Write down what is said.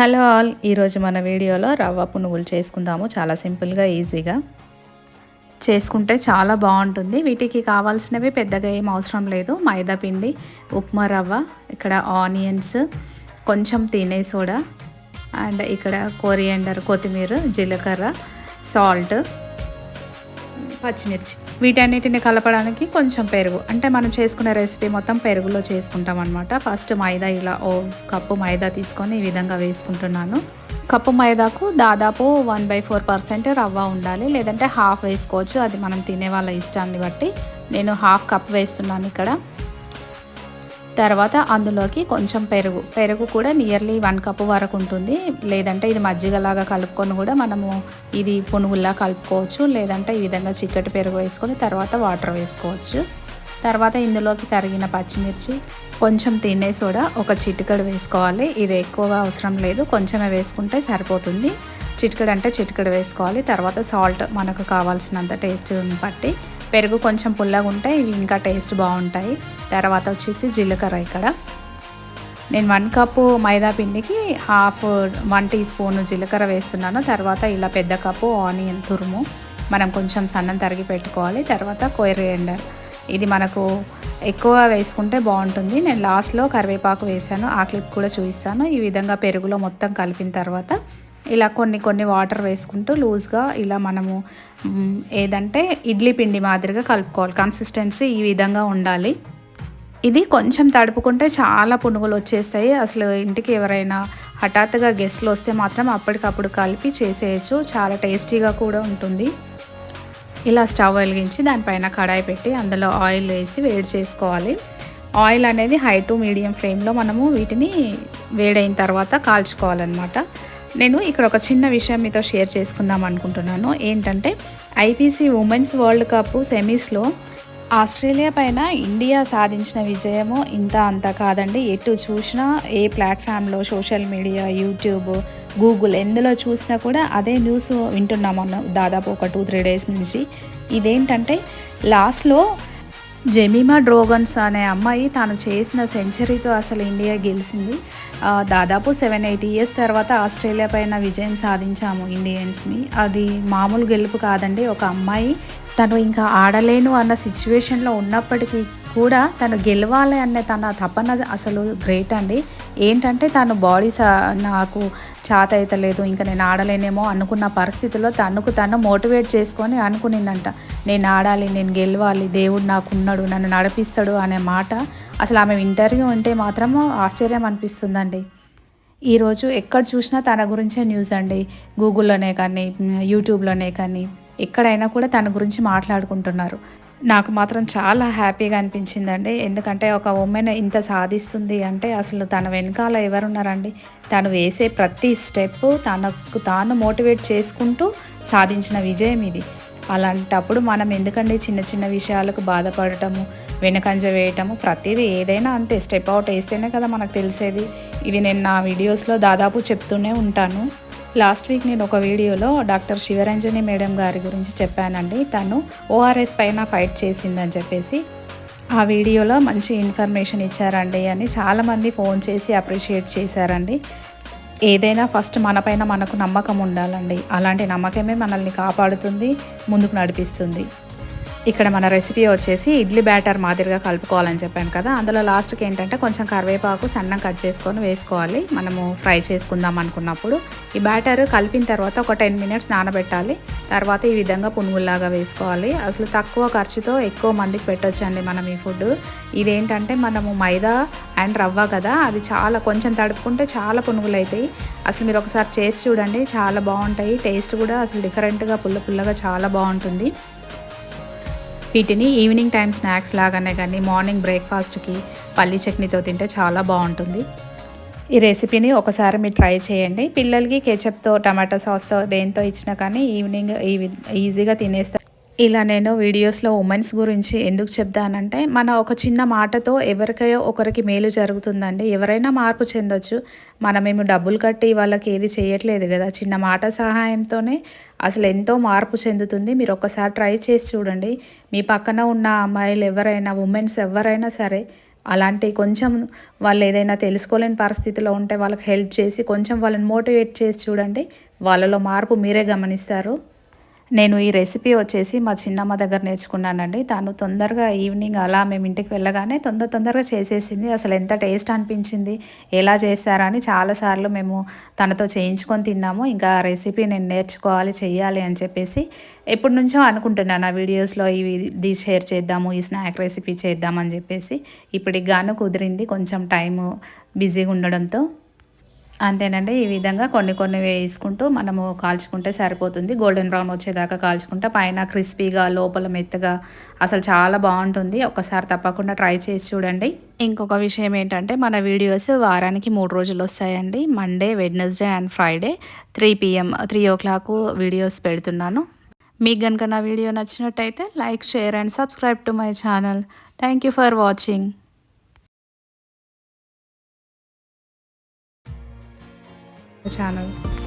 Hello all, ఈరోజు మన వీడియోలో రవ్వ పునుగులు చేసుకుందాము. చాలా సింపుల్గా ఈజీగా చేసుకుంటే చాలా బాగుంటుంది. వీటికి కావాల్సినవి పెద్దగా ఏం అవసరం లేదు. మైదా పిండి, ఉప్మా రవ్వ, ఇక్కడ ఆనియన్స్, కొంచెం తినే సోడా, అండ్ ఇక్కడ కొరియాండర్, కొత్తిమీర, జీలకర్ర, సాల్ట్, పచ్చిమిర్చి. వీటన్నిటిని కలపడానికి కొంచెం పెరుగు, అంటే మనం చేసుకునే రెసిపీ మొత్తం పెరుగులో చేసుకుంటాం అనమాట. ఫస్ట్ మైదా ఇలా కప్పు మైదా తీసుకొని ఈ విధంగా వేసుకుంటున్నాను. కప్పు మైదాకు దాదాపు 1/4% రవ్వ ఉండాలి, లేదంటే హాఫ్ వేసుకోవచ్చు. అది మనం తినే వాళ్ళ ఇష్టాన్ని బట్టి. నేను హాఫ్ కప్ వేస్తున్నాను ఇక్కడ. తర్వాత అందులోకి కొంచెం పెరుగు కూడా నియర్లీ 1 కప్ వరకు ఉంటుంది. లేదంటే ఇది మజ్జిగలాగా కలుపుకొని కూడా మనము ఇది పునుగుల్లా కలుపుకోవచ్చు. లేదంటే ఈ విధంగా చిక్కటి పెరుగు వేసుకొని తర్వాత వాటర్ వేసుకోవచ్చు. తర్వాత ఇందులోకి తరిగిన పచ్చిమిర్చి, కొంచెం తినే సోడా, ఒక చిటికెడు వేసుకోవాలి. ఇది ఎక్కువగా అవసరం లేదు, కొంచెమే వేసుకుంటే సరిపోతుంది. చిటికెడు అంటే చిటికెడు వేసుకోవాలి. తర్వాత సాల్ట్ మనకు కావాల్సినంత టేస్ట్ని బట్టి. పెరుగు కొంచెం పుల్లగా ఉంటే ఇవి ఇంకా టేస్ట్ బాగుంటాయి. తర్వాత వచ్చేసి జీలకర్ర. ఇక్కడ నేను 1 కప్పు మైదా పిండికి 1 టీ స్పూన్ జీలకర్ర వేస్తున్నాను. తర్వాత ఇలా పెద్ద కప్పు ఆనియన్ తురుము మనం కొంచెం సన్నం తరిగి పెట్టుకోవాలి. తర్వాత కొరియాండర్, ఇది మనకు ఎక్కువ వేసుకుంటే బాగుంటుంది. నేను లాస్ట్లో కరివేపాకు వేసాను, ఆ క్లిప్ కూడా చూపిస్తాను. ఈ విధంగా పెరుగులో మొత్తం కలిపిన తర్వాత ఇలా కొన్ని వాటర్ వేసుకుంటూ లూజ్గా ఇలా మనము ఏదంటే ఇడ్లీ పిండి మాదిరిగా కలుపుకోవాలి. కన్సిస్టెన్సీ ఈ విధంగా ఉండాలి. ఇది కొంచెం తడుపుకుంటే చాలా పునుగులు వచ్చేస్తాయి. అసలు ఇంటికి ఎవరైనా హఠాత్తుగా గెస్ట్లు వస్తే మాత్రం అప్పటికప్పుడు కలిపి చేసేయచ్చు. చాలా టేస్టీగా కూడా ఉంటుంది. ఇలా స్టవ్ వెలిగించి దానిపైన కడాయి పెట్టి అందులో ఆయిల్ వేసి వేడి చేసుకోవాలి. ఆయిల్ అనేది హై టు మీడియం ఫ్లేమ్లో మనము వీటిని వేడైన తర్వాత కాల్చుకోవాలన్నమాట. నేను ఇక్కడ ఒక చిన్న విషయం మీతో షేర్ చేసుకుందాం అనుకుంటున్నాను. ఏంటంటే ఐపీసీ ఉమెన్స్ వరల్డ్ కప్ సెమీస్లో ఆస్ట్రేలియా పైన ఇండియా సాధించిన విజయము ఇంత అంత కాదండి. ఎటు చూసినా ఏ ప్లాట్ఫామ్లో, సోషల్ మీడియా, యూట్యూబ్, గూగుల్ ఎందులో చూసినా కూడా అదే న్యూస్ వింటున్నాము దాదాపు ఒక 2-3 డేస్ నుంచి. ఇదేంటంటే లాస్ట్లో జెమిమా డ్రోగన్స్ అనే అమ్మాయి తాను చేసిన సెంచరీతో అసలు ఇండియా గెలిచింది. దాదాపు 7-8 ఇయర్స్ తర్వాత ఆస్ట్రేలియా పైన విజయం సాధించాము ఇండియన్స్ని. అది మామూలు గెలుపు కాదండి. ఒక అమ్మాయి తను ఇంకా ఆడలేను అన్న సిచ్యువేషన్లో ఉన్నప్పటికీ కూడా తను గెలవాలి అనే తన తపన అసలు గ్రేట్ అండి. ఏంటంటే తను బాడీ నాకు చేత అవుతలేదు, ఇంకా నేను ఆడలేనేమో అనుకున్న పరిస్థితుల్లో తను మోటివేట్ చేసుకొని అనుకునిందంట, నేను ఆడాలి, నేను గెలవాలి, దేవుడు నాకు ఉన్నాడు, నన్ను నడిపిస్తాడు అనే మాట. అసలు ఆమె ఇంటర్వ్యూ ఉంటే మాత్రము ఆశ్చర్యం అనిపిస్తుందండి. ఈరోజు ఎక్కడ చూసినా తన గురించే న్యూస్ అండి. గూగుల్లోనే కానీ, యూట్యూబ్లోనే కానీ, ఎక్కడైనా కూడా తన గురించి మాట్లాడుకుంటున్నారు. నాకు మాత్రం చాలా హ్యాపీగా అనిపించిందండి. ఎందుకంటే ఒక ఉమెన్ ఇంత సాధిస్తుంది అంటే అసలు తన వెనకాల ఎవరున్నారండి. తను వేసే ప్రతి స్టెప్ తనకు తాను మోటివేట్ చేసుకుంటూ సాధించిన విజయం ఇది. అలాంటప్పుడు మనం ఎందుకండి చిన్న చిన్న విషయాలకు బాధపడటము, వెనకంజ వేయటము. ప్రతిదీ ఏదైనా అంతే, స్టెప్ అవుట్ వేస్తేనే కదా మనకు తెలిసేది. ఇది నేను నా వీడియోస్లో దాదాపు చెప్తూనే ఉంటాను. లాస్ట్ వీక్ నేను ఒక వీడియోలో డాక్టర్ శివరంజని మేడం గారి గురించి చెప్పానండి. తను ఓఆర్ఎస్ పైన ఫైట్ చేసిందని చెప్పేసి ఆ వీడియోలో మంచి ఇన్ఫర్మేషన్ ఇచ్చారండి అని చాలామంది ఫోన్ చేసి అప్రిషియేట్ చేశారండి. ఏదైనా ఫస్ట్ మనపైన మనకు నమ్మకం ఉండాలండి. అలాంటి నమ్మకమే మనల్ని కాపాడుతుంది, ముందుకు నడిపిస్తుంది. ఇక్కడ మన రెసిపీ వచ్చేసి ఇడ్లీ బ్యాటర్ మాదిరిగా కలుపుకోవాలని చెప్పాను కదా. అందులో లాస్ట్కి ఏంటంటే కొంచెం కరివేపాకు సన్నం కట్ చేసుకొని వేసుకోవాలి మనము ఫ్రై చేసుకుందాం అనుకున్నప్పుడు. ఈ బ్యాటర్ కలిపిన తర్వాత ఒక 10 మినిట్స్ నానబెట్టాలి. తర్వాత ఈ విధంగా పునుగుల్లాగా వేసుకోవాలి. అసలు తక్కువ ఖర్చుతో ఎక్కువ మందికి పెట్టొచ్చండి మనం ఈ ఫుడ్. ఇదేంటంటే మనము మైదా అండ్ రవ్వ కదా, అది చాలా కొంచెం తడుపుకుంటే చాలా పునుగులు అవుతాయి. అసలు మీరు ఒకసారి చేసి చూడండి, చాలా బాగుంటాయి. టేస్ట్ కూడా అసలు డిఫరెంట్గా పుల్లగా చాలా బాగుంటుంది. వీటిని ఈవినింగ్ టైం స్నాక్స్ లాగానే కానీ మార్నింగ్ బ్రేక్ఫాస్ట్కి పల్లీ చట్నీతో తింటే చాలా బాగుంటుంది. ఈ రెసిపీని ఒకసారి మీరు ట్రై చేయండి. పిల్లలకి కెచప్తో, టమాటో సాస్తో దేంతో ఇచ్చినా కానీ ఈవినింగ్ ఈజీగా తినేస్తారు. ఇలా నేను వీడియోస్లో ఉమెన్స్ గురించి ఎందుకు చెప్తానంటే మన ఒక చిన్న మాటతో ఎవరికో ఒకరికి మేలు జరుగుతుందండి. ఎవరైనా మార్పు చెందొచ్చు. మనమేమో డబ్బులు కట్టి వాళ్ళకి ఏది చేయట్లేదు కదా. చిన్న మాట సహాయంతోనే అసలు ఎంతో మార్పు చెందుతుంది. మీరు ఒకసారి ట్రై చేసి చూడండి. మీ పక్కన ఉన్న అమ్మాయిలు ఎవరైనా, ఉమెన్స్ ఎవరైనా సరే అలాంటి కొంచెం వాళ్ళు ఏదైనా తెలుసుకోలేని పరిస్థితిలో ఉంటే వాళ్ళకి హెల్ప్ చేసి కొంచెం వాళ్ళని మోటివేట్ చేసి చూడండి. వాళ్ళలో మార్పు మీరే గమనిస్తారు. నేను ఈ రెసిపీ వచ్చేసి మా చిన్నమ్మ దగ్గర నేర్చుకున్నానండి. తను తొందరగా ఈవినింగ్ అలా మేము ఇంటికి వెళ్ళగానే తొందరగా చేసేసింది. అసలు ఎంత టేస్ట్ అనిపించింది, ఎలా చేశారా అని చాలాసార్లు మేము తనతో చేయించుకొని తిన్నాము. ఇంకా ఆ రెసిపీ నేను నేర్చుకోవాలి, చెయ్యాలి అని చెప్పేసి ఎప్పటినుంచో అనుకుంటున్నాను. ఆ వీడియోస్‌లో ఇది షేర్ చేద్దాము, ఈ స్నాక్ రెసిపీ చేద్దామని చెప్పేసి. ఇప్పటికి గాను కుదిరింది కొంచెం టైము బిజీగా ఉండడంతో. అంతేనండి. ఈ విధంగా కొన్ని వేసుకుంటూ మనము కాల్చుకుంటే సరిపోతుంది. గోల్డెన్ బ్రౌన్ వచ్చేదాకా కాల్చుకుంటే పైన క్రిస్పీగా, లోపల మెత్తగా అసలు చాలా బావుంటుంది. ఒక్కసారి తప్పకుండా ట్రై చేసి చూడండి. ఇంకొక విషయం ఏంటంటే మన వీడియోస్ వారానికి 3 రోజులొస్తాయండి. Monday, Wednesday and Friday 3 PM 3:00 videos పెడుతున్నాను. మీకు గనుక నా వీడియో నచ్చినట్టయితే like, share and subscribe to my channel. Thank you for watching the channel.